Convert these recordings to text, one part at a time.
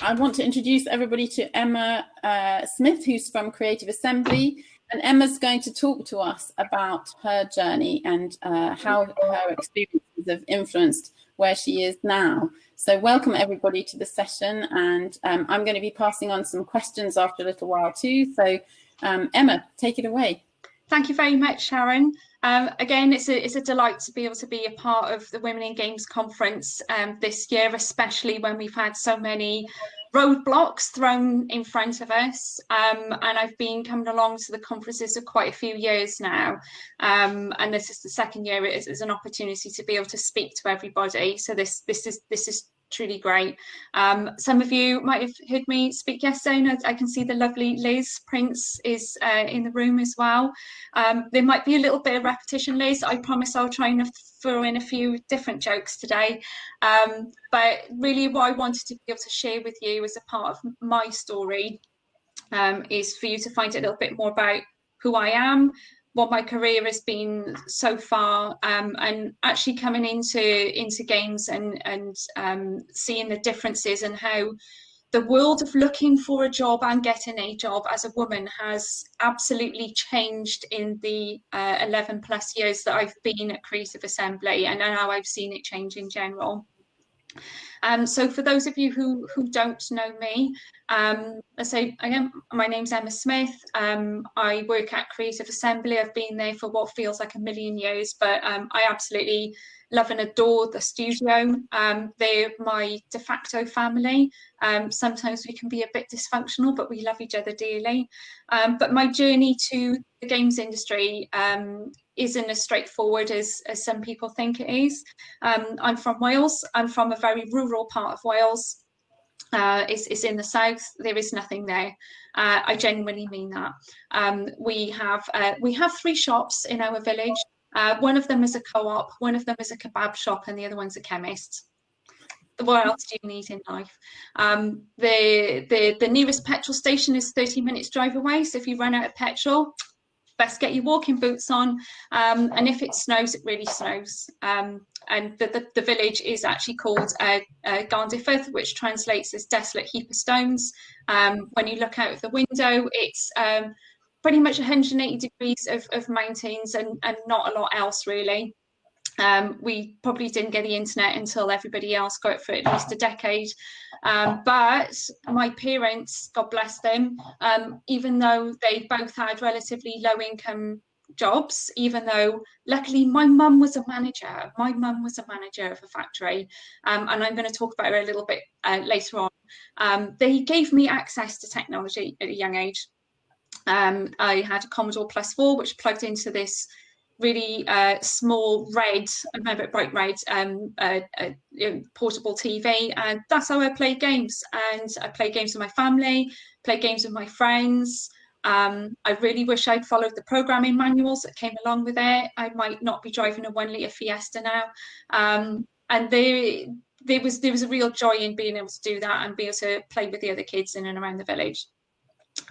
I want to introduce everybody to Emma Smith, who's from Creative Assembly. And Emma's going to talk to us about her journey and how her experiences have influenced where she is now. So welcome everybody to the session, and I'm going to be passing on some questions after a little while too. So Emma, take it away. Thank you very much, Sharon. Again, it's a delight to be able to be a part of the Women in Games conference this year, especially when we've had so many roadblocks thrown in front of us. And I've been coming along to the conferences for quite a few years now. And this is the second year. It is an opportunity to be able to speak to everybody. So this is truly great. Some of you might have heard me speak yesterday, and I can see the lovely Liz Prince is in the room as well. There might be a little bit of repetition, Liz. I promise I'll try and throw in a few different jokes today. But really what I wanted to be able to share with you as a part of my story is for you to find a little bit more about who I am, what my career has been so far, and actually coming into games and seeing the differences and how the world of looking for a job and getting a job as a woman has absolutely changed in the 11 plus years that I've been at Creative Assembly, and how I've seen it change in general. So for those of you who don't know me, let's say my name's Emma Smith. I work at Creative Assembly. I've been there for what feels like a million years, but I absolutely love and adore the studio. They're my de facto family. Sometimes we can be a bit dysfunctional, but we love each other dearly. But my journey to the games industry isn't as straightforward as some people think it is. I'm from Wales. I'm from a very rural part of Wales. It's in the south. There is nothing there. I genuinely mean that. We have 3 shops in our village. One of them is a co-op, one of them is a kebab shop, and the other one's a chemist. What else do you need in life? The nearest petrol station is 30 minutes drive away. So if you run out of petrol, best get your walking boots on. And if it snows, it really snows. And the village is actually called Garndyford, which translates as desolate heap of stones. When you look out of the window, it's pretty much 180 degrees of mountains and not a lot else really. We probably didn't get the internet until everybody else got it for at least a decade. But my parents, God bless them, even though they both had relatively low income jobs, even though luckily my mum was a manager. My mum was a manager of a factory, and I'm going to talk about her a little bit later on. They gave me access to technology at a young age. I had a Commodore Plus 4, which plugged into this really small red, I remember it bright red, portable TV, and that's how I played games. And I played games with my family, played games with my friends. I really wish I'd followed the programming manuals that came along with it. I might not be driving a 1 litre Fiesta now. And there was a real joy in being able to do that and be able to play with the other kids in and around the village.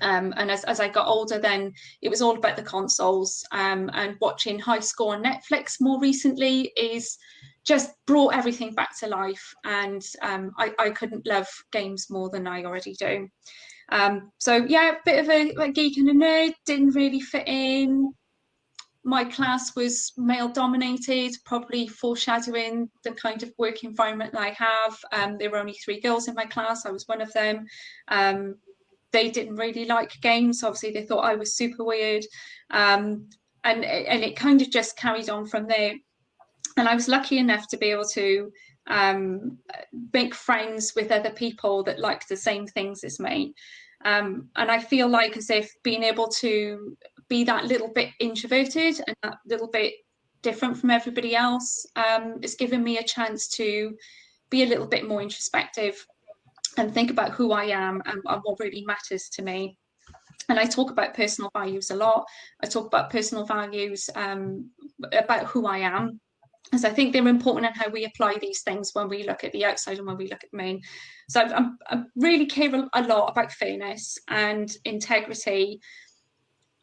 And as I got older, then it was all about the consoles, and watching high score on Netflix more recently is just brought everything back to life, and I couldn't love games more than I already do. So yeah, a bit of a geek and a nerd, didn't really fit in. My class was male dominated, probably foreshadowing the kind of work environment I have. There were only 3 girls in my class. I was one of them. They didn't really like games. Obviously, they thought I was super weird. And it kind of just carried on from there. And I was lucky enough to be able to make friends with other people that liked the same things as me. And I feel like as if being able to be that little bit introverted and that little bit different from everybody else has given me a chance to be a little bit more introspective and think about who I am and what really matters to me. And I talk about personal values a lot. I talk about personal values about who I am, as I think they're important in how we apply these things when we look at the outside and when we look at the main. So I really care a lot about fairness and integrity,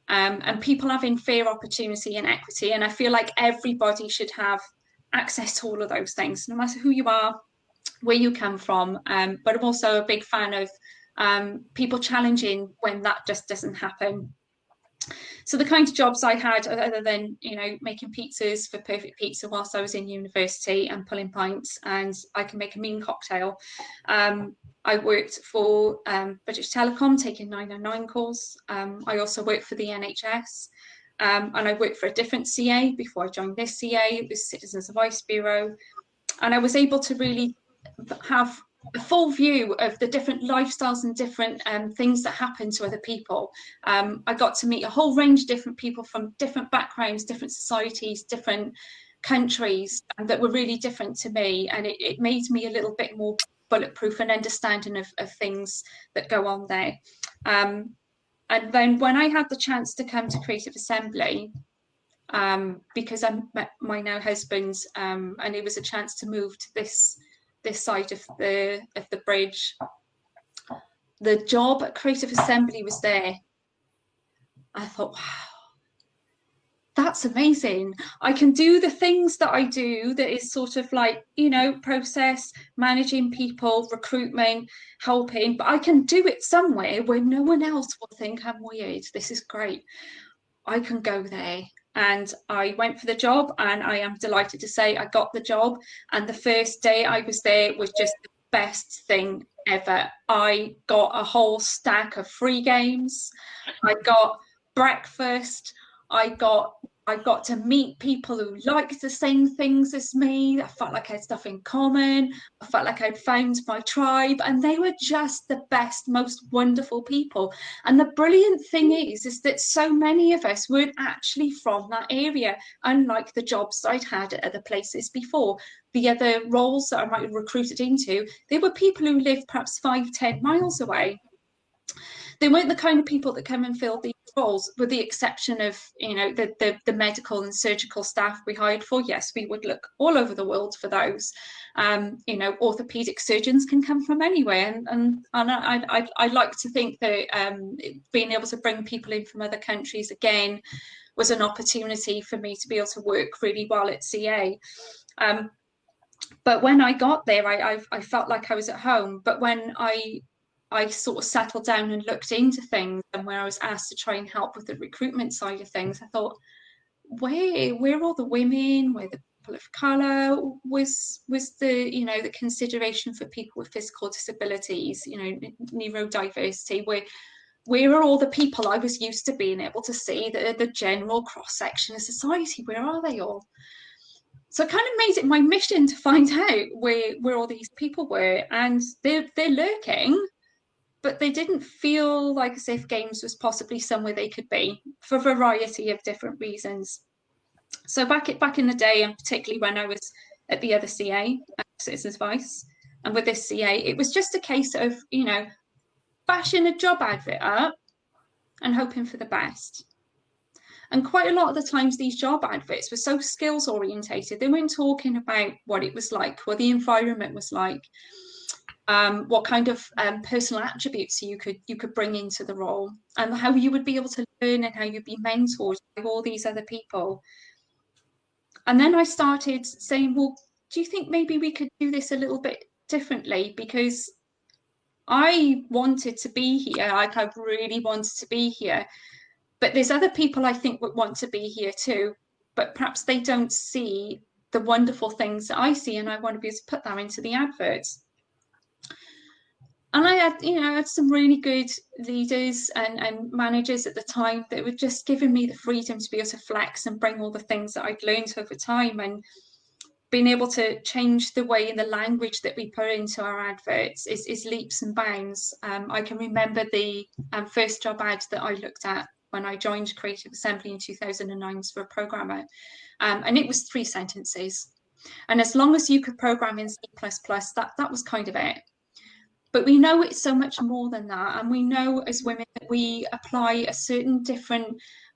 and people having fair opportunity and equity. And I feel like everybody should have access to all of those things, no matter who you are, where you come from, but I'm also a big fan of people challenging when that just doesn't happen. So the kind of jobs I had, other than, you know, making pizzas for Perfect Pizza whilst I was in university and pulling pints, and I can make a mean cocktail. I worked for British Telecom, taking 999 calls. I also worked for the NHS, and I worked for a different CA before I joined this CA. It was Citizens Advice Bureau. And I was able to really have a full view of the different lifestyles and different things that happen to other people. I got to meet a whole range of different people from different backgrounds, different societies, different countries, that were really different to me. And it made me a little bit more bulletproof and understanding of things that go on there. And then when I had the chance to come to Creative Assembly, because I met my now husband, and it was a chance to move to this side of the bridge. The job at Creative Assembly was there. I thought, wow, that's amazing. I can do the things that I do, that is sort of like, you know, process, managing people, recruitment, helping, but I can do it somewhere where no one else will think I'm weird. This is great. I can go there. And I went for the job, and I am delighted to say I got the job. And the first day I was there was just the best thing ever. I got a whole stack of free games. I got breakfast. I got to meet people who liked the same things as me. I felt like I had stuff in common. I felt like I'd found my tribe, and they were just the best, most wonderful people. And the brilliant thing is that so many of us weren't actually from that area, unlike the jobs I'd had at other places before. The other roles that I might have recruited into, they were people who lived perhaps 5-10 miles away. They weren't the kind of people that come and fill these roles, with the exception of, you know, the medical and surgical staff we hired for. Yes, we would look all over the world for those. You know, orthopedic surgeons can come from anywhere, and I like to think that being able to bring people in from other countries again was an opportunity for me to be able to work really well at CA. But when I got there, I felt like I was at home. But when I sort of settled down and looked into things, and where I was asked to try and help with the recruitment side of things, I thought, where all the women, where the people of colour, was the, you know, the consideration for people with physical disabilities, you know, neurodiversity, where are all the people I was used to being able to see, the general cross-section of society, where are they all? So I kind of made it my mission to find out where all these people were, and they're lurking, but they didn't feel like as if games was possibly somewhere they could be, for a variety of different reasons. So back in the day, and particularly when I was at the other CA, Citizens Advice, and with this CA, it was just a case of, you know, bashing a job advert up and hoping for the best. And quite a lot of the times these job adverts were so skills orientated. They weren't talking about what it was like, what the environment was like, what kind of personal attributes you could bring into the role, and how you would be able to learn, and how you'd be mentored by all these other people. And then I started saying, well, do you think maybe we could do this a little bit differently? Because I wanted to be here, like I really wanted to be here. But there's other people I think would want to be here too, but perhaps they don't see the wonderful things that I see, and I want to be able to put that into the adverts. And I had, you know, I had some really good leaders and managers at the time that were just giving me the freedom to be able to flex and bring all the things that I'd learned over time, and being able to change the way in the language that we put into our adverts is leaps and bounds. I can remember the first job ad that I looked at when I joined Creative Assembly in 2009 for a programmer, and it was 3 sentences. And as long as you could program in C++, that was kind of it. But we know it's so much more than that. And we know as women that we apply a certain different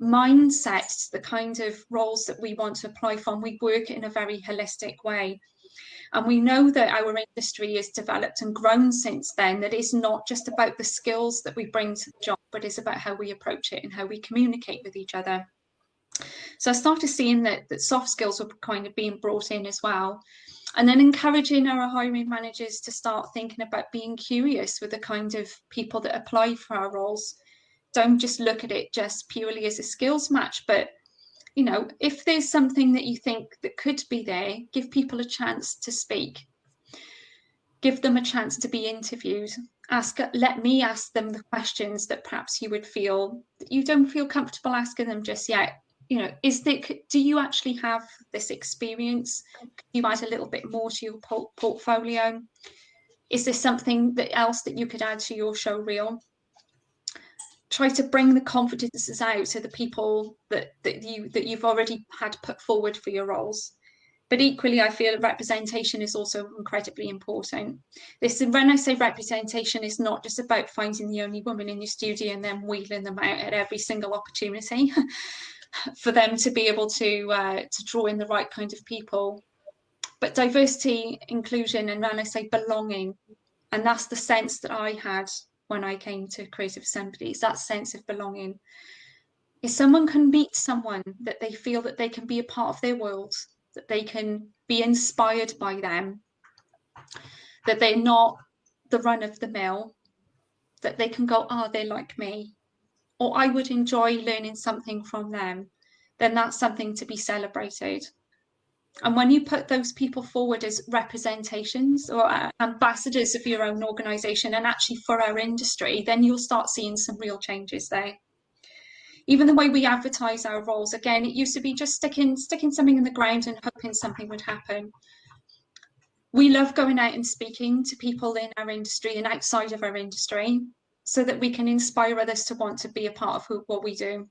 mindset to the kind of roles that we want to apply for. And we work in a very holistic way. And we know that our industry has developed and grown since then, that it's not just about the skills that we bring to the job, but it's about how we approach it and how we communicate with each other. So I started seeing that soft skills were kind of being brought in as well. And then encouraging our hiring managers to start thinking about being curious with the kind of people that apply for our roles. Don't just look at it just purely as a skills match, but you know, if there's something that you think that could be there, give people a chance to speak. Give them a chance to be interviewed. Let me ask them the questions that perhaps you would feel that you don't feel comfortable asking them just yet. You know, do you actually have this experience? Could you add a little bit more to your portfolio? Is there something else that you could add to your show reel? Try to bring the confidences out to the people that you've already had put forward for your roles. But equally, I feel representation is also incredibly important. When I say representation, is not just about finding the only woman in your studio and then wheeling them out at every single opportunity for them to be able to draw in the right kind of people. But diversity, inclusion, and when I say belonging, and that's the sense that I had when I came to Creative Assemblies, that sense of belonging. If someone can meet someone that they feel that they can be a part of their world, that they can be inspired by them, that they're not the run of the mill, that they can go, oh, they're like me, or I would enjoy learning something from them, then that's something to be celebrated. And when you put those people forward as representations or ambassadors of your own organisation and actually for our industry, then you'll start seeing some real changes there. Even the way we advertise our roles, again, it used to be just sticking something in the ground and hoping something would happen. We love going out and speaking to people in our industry and outside of our industry so that we can inspire others to want to be a part of what we do.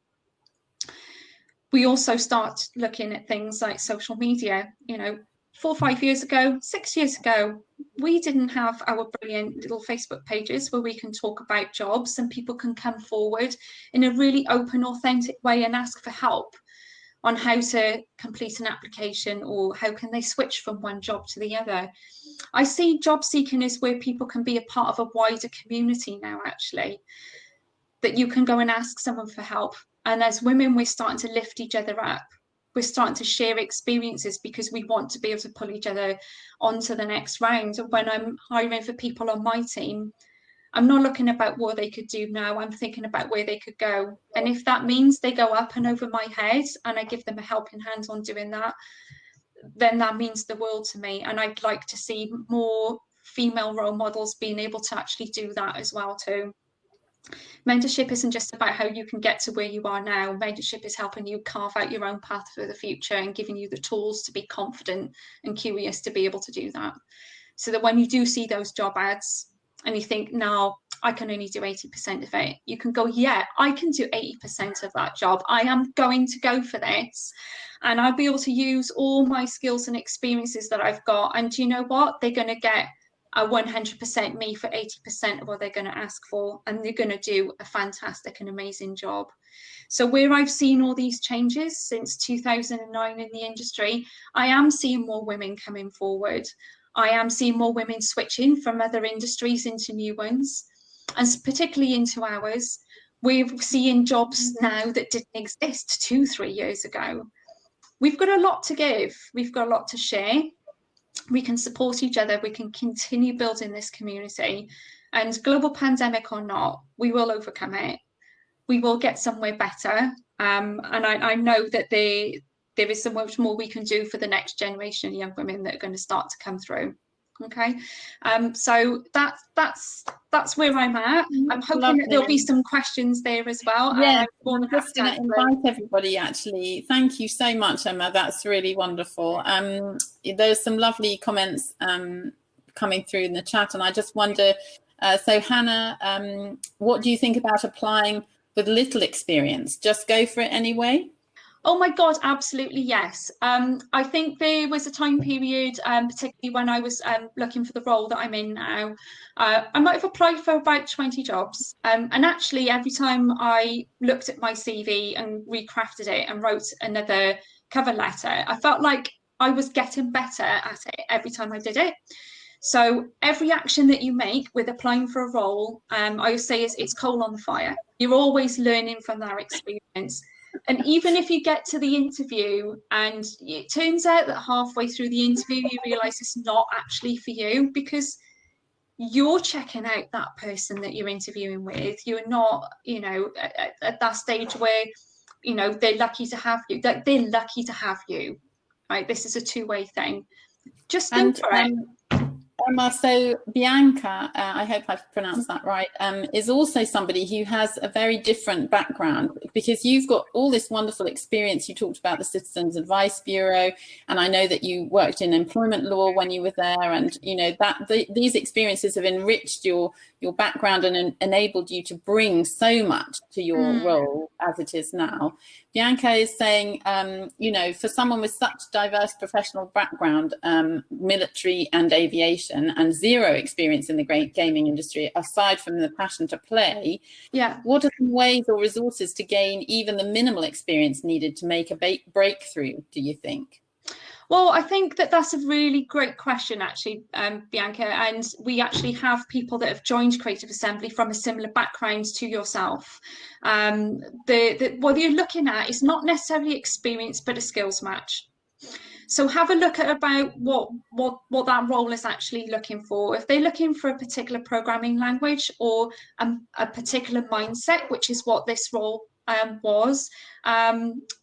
We also start looking at things like social media. You know, 4 or 5 years ago, 6 years ago, we didn't have our brilliant little Facebook pages where we can talk about jobs and people can come forward in a really open, authentic way and ask for help on how to complete an application or how can they switch from one job to the other. I see job seeking as where people can be a part of a wider community now, actually, that you can go and ask someone for help. And as women, we're starting to lift each other up. We're starting to share experiences because we want to be able to pull each other onto the next round. And when I'm hiring for people on my team, I'm not looking about what they could do now. I'm thinking about where they could go. And if that means they go up and over my head and I give them a helping hand on doing that, then that means the world to me. And I'd like to see more female role models being able to actually do that as well too. Mentorship isn't just about how you can get to where you are now. Mentorship is helping you carve out your own path for the future and giving you the tools to be confident and curious to be able to do that. So that when you do see those job ads and you think, no, I can only do 80% of it, you can go, yeah, I can do 80% of that job. I am going to go for this. And I'll be able to use all my skills and experiences that I've got. And do you know what? They're going to get a 100% me for 80% of what they're going to ask for, and they're going to do a fantastic and amazing job. So where I've seen all these changes since 2009 in the industry, I am seeing more women coming forward. I am seeing more women switching from other industries into new ones, and particularly into ours. We're seeing jobs now that didn't exist 2-3 years ago. We've got a lot to give. We've got a lot to share. We can support each other. We can continue building this community. And global pandemic or not, we will overcome it. We will get somewhere better. And I know that there is so much more we can do for the next generation of young women that are going to start to come through. Okay, so that's where I'm at. I'm hoping that there'll be some questions there as well. Yeah, I'm just going to invite everybody, actually. Thank you so much, Emma. That's really wonderful. There's some lovely comments coming through in the chat, and I just wonder, so Hannah, what do you think about applying with little experience? Just go for it anyway? Oh my God, absolutely, yes. I think there was a time period, particularly when I was looking for the role that I'm in now, I might have applied for about 20 jobs. And actually, every time I looked at my CV and recrafted it and wrote another cover letter, I felt like I was getting better at it every time I did it. So every action that you make with applying for a role, I always say it's coal on the fire. You're always learning from that experience. And even if you get to the interview and it turns out that halfway through the interview you realise it's not actually for you, because you're checking out that person that you're interviewing with. You're not, you know, at that stage where, you know, they're lucky to have you. They're lucky to have you, right? This is a two-way thing. Just think for it. Emma, so Bianca, I hope I've pronounced that right, is also somebody who has a very different background, because you've got all this wonderful experience. You talked about the Citizens Advice Bureau, and I know that you worked in employment law when you were there, and you know that these experiences have enriched your background and enabled you to bring so much to your role as it is now. Bianca is saying, you know, for someone with such diverse professional background, military and aviation, and zero experience in the great gaming industry, aside from the passion to play, what are some ways or resources to gain even the minimal experience needed to make a breakthrough, do you think? Well, I think that that's a really great question, actually, Bianca. And we actually have people that have joined Creative Assembly from a similar background to yourself. What you're looking at is not necessarily experience, but a skills match. So have a look at about what that role is actually looking for. If they're looking for a particular programming language or a particular mindset, which is what this role was.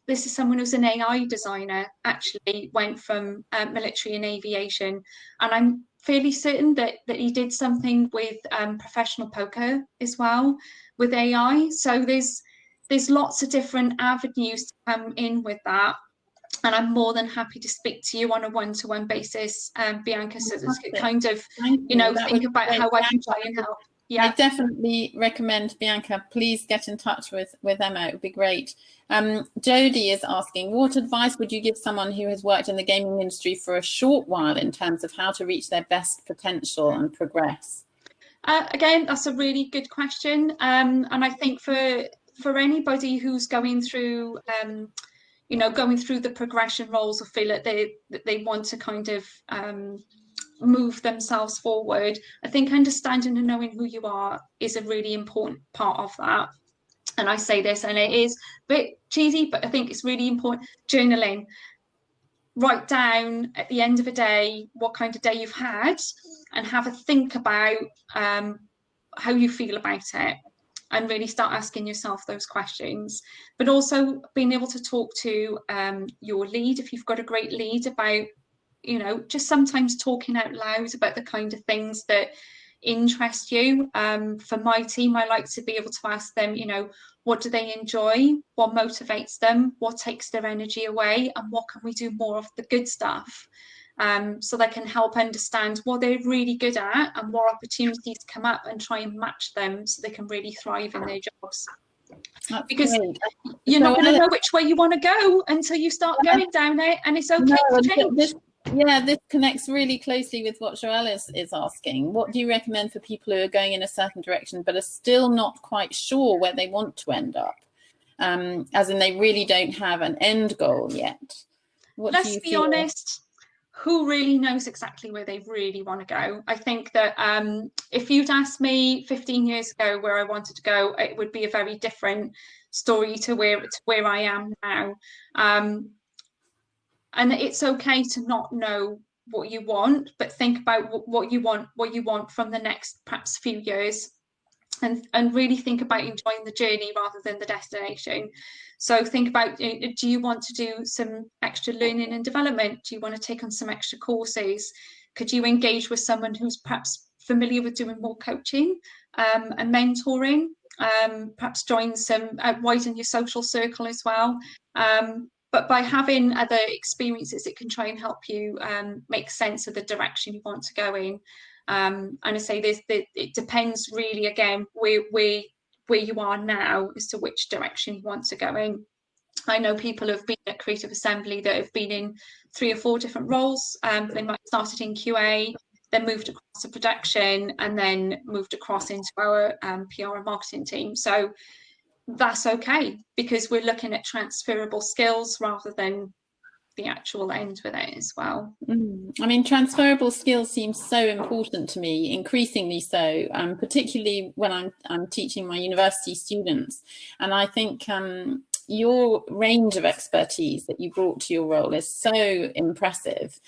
This is someone who's an AI designer, actually went from military and aviation, and I'm fairly certain that he did something with professional poker as well with AI. So there's lots of different avenues to come in with that. And I'm more than happy to speak to you on a one-to-one basis, Bianca, so that kind of, you know, think about how I can try and help. Yeah. I definitely recommend, Bianca, please get in touch with Emma. It would be great. Jodie is asking, what advice would you give someone who has worked in the gaming industry for a short while in terms of how to reach their best potential and progress? Again, that's a really good question. And I think for anybody who's going through, you know, going through the progression roles or feel that they want to kind of move themselves forward, I think understanding and knowing who you are is a really important part of that. And I say this, and it is a bit cheesy, but I think it's really important. Journaling. Write down at the end of a day what kind of day you've had, and have a think about how you feel about it, and really start asking yourself those questions. But also being able to talk to your lead, if you've got a great lead, about, you know, just sometimes talking out loud about the kind of things that interest you. For my team, I like to be able to ask them, you know, what do they enjoy, what motivates them, what takes their energy away, and what can we do more of the good stuff, so they can help understand what they're really good at and what opportunities come up, and try and match them so they can really thrive in their jobs. That's because great. you're not going to know which way you want to go until you start going down it, and it's okay to change. This connects really closely with what Joelle is asking. What do you recommend for people who are going in a certain direction but are still not quite sure where they want to end up? As in, they really don't have an end goal yet. Let's be honest, who really knows exactly where they really want to go? I think that if you'd asked me 15 years ago where I wanted to go, it would be a very different story to where I am now. And it's okay to not know what you want, but think about what you want from the next perhaps few years, and really think about enjoying the journey rather than the destination. So think about, do you want to do some extra learning and development? Do you want to take on some extra courses? Could you engage with someone who's perhaps familiar with doing more coaching and mentoring? Perhaps join widen your social circle as well. But by having other experiences, it can try and help you make sense of the direction you want to go in. And I say it depends really, again, where you are now as to which direction you want to go in. I know people have been at Creative Assembly that have been in 3 or 4 different roles. They might have started in QA, then moved across to production, and then moved across into our PR and marketing team. So that's okay, because we're looking at transferable skills rather than the actual end with it as well. I mean, transferable skills seems so important to me, increasingly so, particularly when I'm teaching my university students. And I think your range of expertise that you brought to your role is so impressive.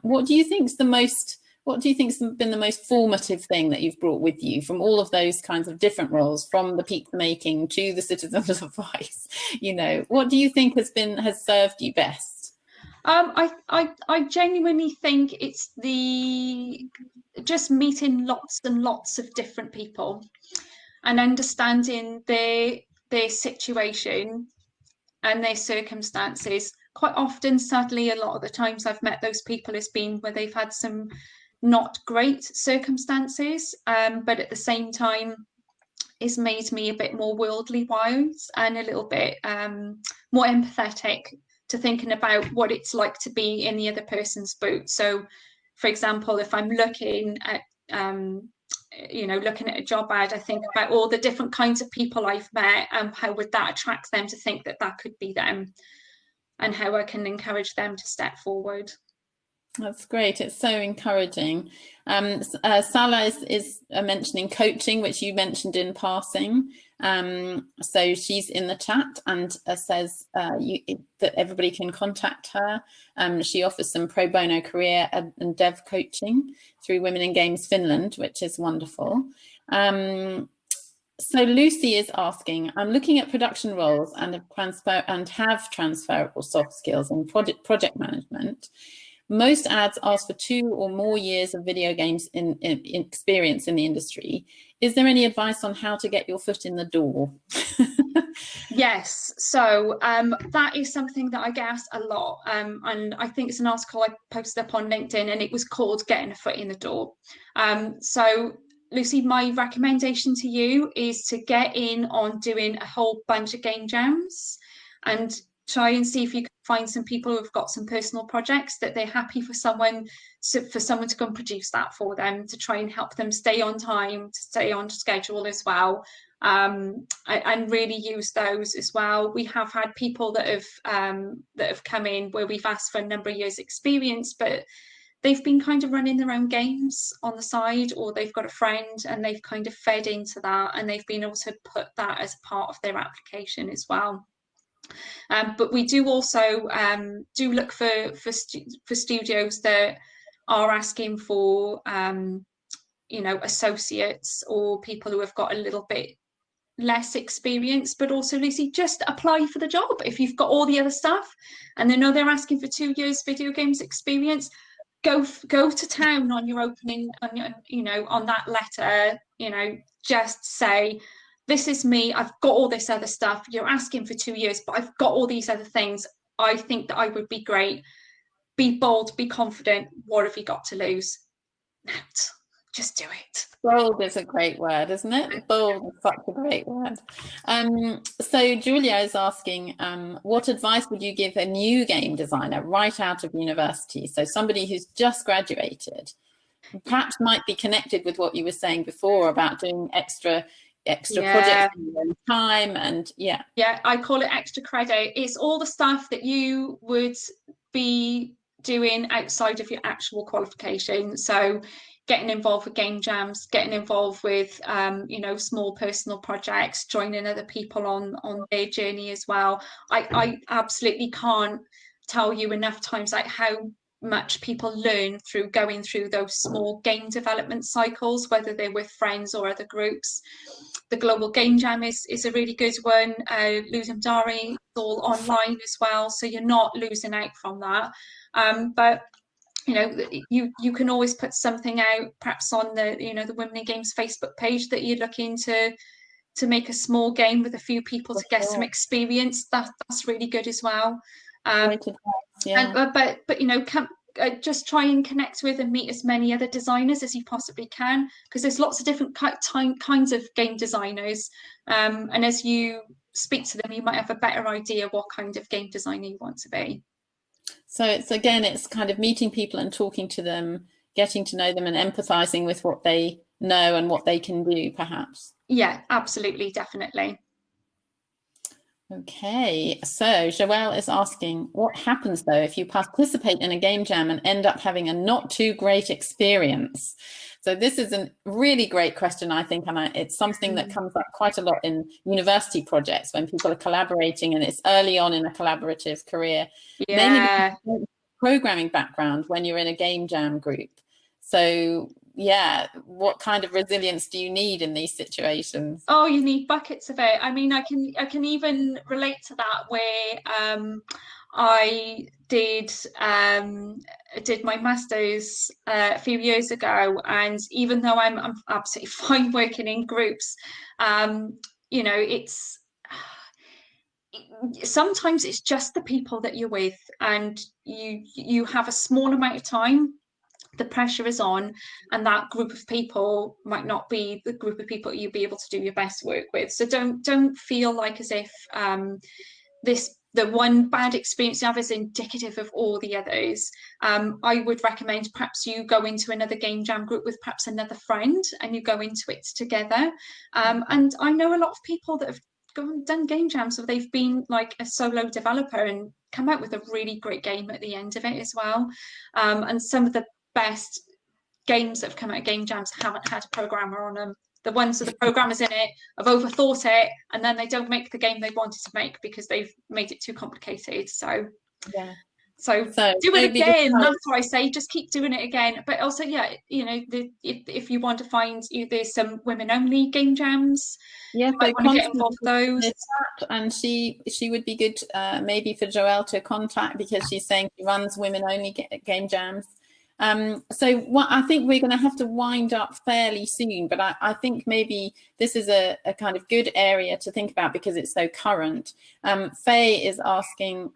What do you think's been the most formative thing that you've brought with you from all of those kinds of different roles, from the pizza making to the citizens advice? What do you think has served you best? I genuinely think it's just meeting lots and lots of different people and understanding their situation and their circumstances. Quite often, sadly, a lot of the times I've met those people has been where they've had some not great circumstances, but at the same time, it's made me a bit more worldly wise and a little bit more empathetic to thinking about what it's like to be in the other person's boot. So, for example, if I'm looking at looking at a job ad, I think about all the different kinds of people I've met and how would that attract them to think that that could be them, and how I can encourage them to step forward. That's great. It's so encouraging. Salah is mentioning coaching, which you mentioned in passing. So she's in the chat and says that everybody can contact her. She offers some pro bono career and dev coaching through Women in Games Finland, which is wonderful. So Lucy is asking, I'm looking at production roles and have transferable soft skills in project management. Most ads ask for 2 or more years of video games in experience in the industry. Is there any advice on how to get your foot in the door? Yes, so that is something that I get asked a lot, and I think it's an article I posted up on LinkedIn, and it was called Getting a Foot in the Door. So Lucy, my recommendation to you is to get in on doing a whole bunch of game jams and try and see if you can find some people who have got some personal projects that they're happy for someone to go and produce that for them, to try and help them stay on time, to stay on schedule as well, and really use those as well. We have had people that have come in where we've asked for a number of years experience, but they've been kind of running their own games on the side, or they've got a friend and they've kind of fed into that, and they've been able to put that as part of their application as well. But we do also do look for studios that are asking for associates or people who have got a little bit less experience. But also, Lucy, just apply for the job if you've got all the other stuff and they know they're asking for 2 years video games experience. Go to town on your opening, on that letter. Just say, this is me, I've got all this other stuff, you're asking for 2 years, but I've got all these other things. I think that I would be great. Be bold, be confident. What have you got to lose? Just do it. Bold is a great word, isn't it? Bold is such a great word. So Julia is asking, what advice would you give a new game designer right out of university? So somebody who's just graduated, perhaps might be connected with what you were saying before about doing extra projects in your own time, and I call it extra credit. It's all the stuff that you would be doing outside of your actual qualification. So getting involved with game jams, getting involved with small personal projects, joining other people on their journey as well. I absolutely can't tell you enough times like how much people learn through going through those small game development cycles, whether they're with friends or other groups. The Global Game Jam is a really good one. Losing Dari is all online as well, so you're not losing out from that. But you can always put something out, perhaps on the Women in Games Facebook page, that you're looking to make a small game with a few people to get some experience. That's really good as well. Just try and connect with and meet as many other designers as you possibly can, because there's lots of different kinds of game designers, and as you speak to them, you might have a better idea what kind of game designer you want to be. So it's kind of meeting people and talking to them, getting to know them and empathizing with what they know and what they can do, perhaps. Yeah, absolutely, definitely. Okay, so Joelle is asking, what happens though if you participate in a game jam and end up having a not too great experience? So this is a really great question, I think, and it's something that comes up quite a lot in university projects when people are collaborating, and it's early on in a collaborative career. Yeah. Mainly programming background when you're in a game jam group. So yeah, what kind of resilience do you need in these situations? Oh, you need buckets of it. I mean, I can even relate to that where I did my master's a few years ago, and even though I'm absolutely fine working in groups, you know, it's sometimes it's just the people that you're with, and you have a small amount of time. The pressure is on, and that group of people might not be the group of people you'll be able to do your best work with. So don't feel like as if the one bad experience you have is indicative of all the others. I would recommend perhaps you go into another game jam group with perhaps another friend, and you go into it together. And I know a lot of people that have done game jams, so they've been like a solo developer and come out with a really great game at the end of it as well. And some of the best games that have come out of game jams haven't had a programmer on them. The ones with the programmers in it have overthought it, and then they don't make the game they wanted to make because they've made it too complicated. So Yeah. So do it again. That's what I say. Just keep doing it again. But also, yeah, you know, if you want to find, there's some women-only game jams. Yeah, you might want to get involved with those. And she would be good, maybe for Joelle to contact, because she's saying she runs women-only game jams. So what I think we're going to have to wind up fairly soon, but I think maybe this is a kind of good area to think about because it's so current. Faye is asking,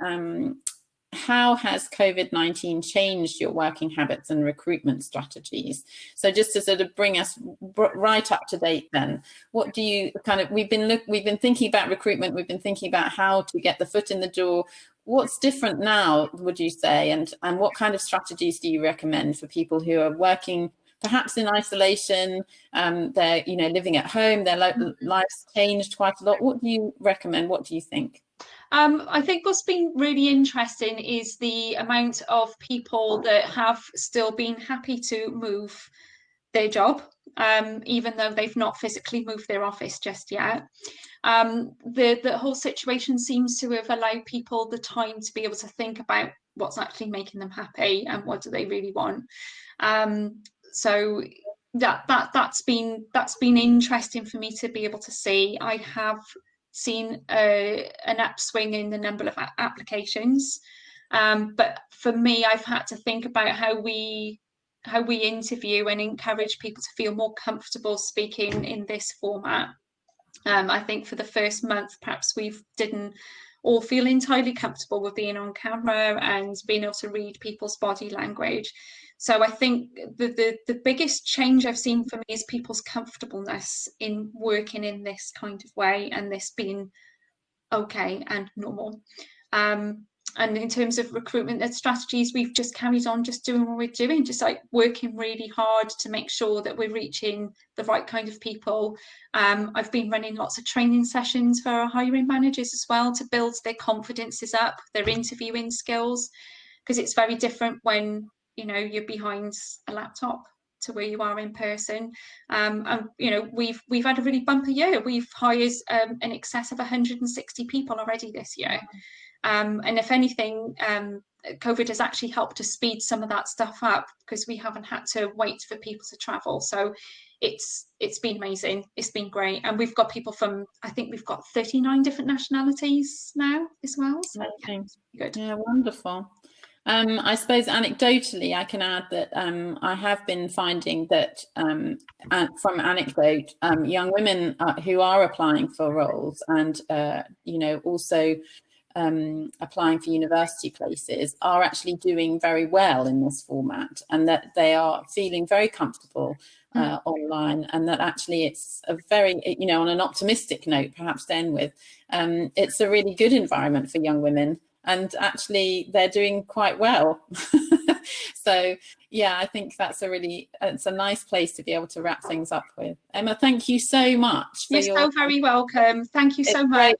how has COVID-19 changed your working habits and recruitment strategies? So just to sort of bring us right up to date then, what do you kind of, we've been thinking about recruitment, we've been thinking about how to get the foot in the door. What's different now, would you say, and what kind of strategies do you recommend for people who are working perhaps in isolation, they're living at home, their lives changed quite a lot? What do you recommend? What do you think? I think what's been really interesting is the amount of people that have still been happy to move their job, even though they've not physically moved their office just yet. The whole situation seems to have allowed people the time to be able to think about what's actually making them happy and what do they really want. So that's been interesting for me to be able to see. I have seen an upswing in the number of applications, but for me, I've had to think about how we interview and encourage people to feel more comfortable speaking in this format. I think for the first month, perhaps we didn't all feel entirely comfortable with being on camera and being able to read people's body language. So I think the biggest change I've seen for me is people's comfortableness in working in this kind of way and this being okay and normal. And in terms of recruitment and strategies, we've just carried on just doing what we're doing, just like working really hard to make sure that we're reaching the right kind of people. I've been running lots of training sessions for our hiring managers as well to build their confidences up, their interviewing skills, because it's very different when you're behind a laptop to where you are in person. And we've had a really bumper year. We've hired in excess of 160 people already this year. And if anything, COVID has actually helped to speed some of that stuff up because we haven't had to wait for people to travel. So it's been amazing. It's been great. And we've got people from, I think we've got 39 different nationalities now as well. So yeah, good. Yeah, wonderful. I suppose anecdotally, I can add that I have been finding that from anecdote, young women who are applying for roles and, also applying for university places are actually doing very well in this format, and that they are feeling very comfortable online, and that actually it's a very, on an optimistic note, perhaps to end with, it's a really good environment for young women. And actually, they're doing quite well. So, yeah, I think it's a nice place to be able to wrap things up with. Emma, thank you so much. You're so very welcome. Thank you so much.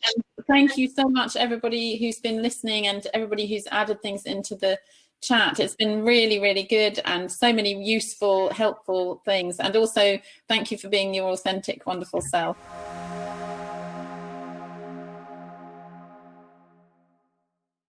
Thank you so much, everybody who's been listening and everybody who's added things into the chat. It's been really, really good, and so many useful, helpful things. And also, thank you for being your authentic, wonderful self.